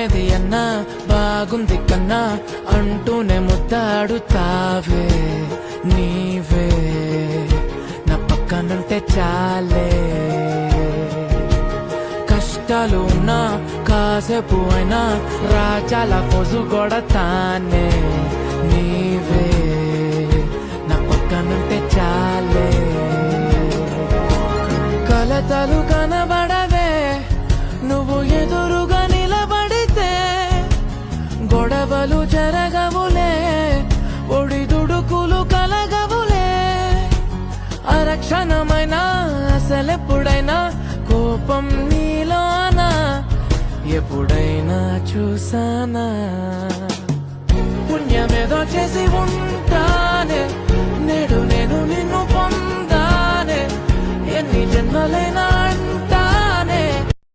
ఏది అన్నా బాగుంది కన్నా అంటూనే ముద్దాడుతావే నీవే నా పక్కనుంటే చాలే. కష్టాలు ఉన్నా కాసేపు అయినా రాజాల ఫోజు కొడతానే నీవే నా పక్కనుంటే చాలే. కలతలు కనబడవే నువ్వు ఎదురుగా నిలబడితే, గొడవలు జరగవులే ఒడిదుడుకులు కలగవులే. అరక్షణమైనా అసలెప్పుడైనా కోపం నీలోనా ఎప్పుడైనా చూసానా? పుణ్యమేదో చేసి ఉంటానే నేడు నేను నిన్ను పొందానే. ఎన్ని జన్మలైనా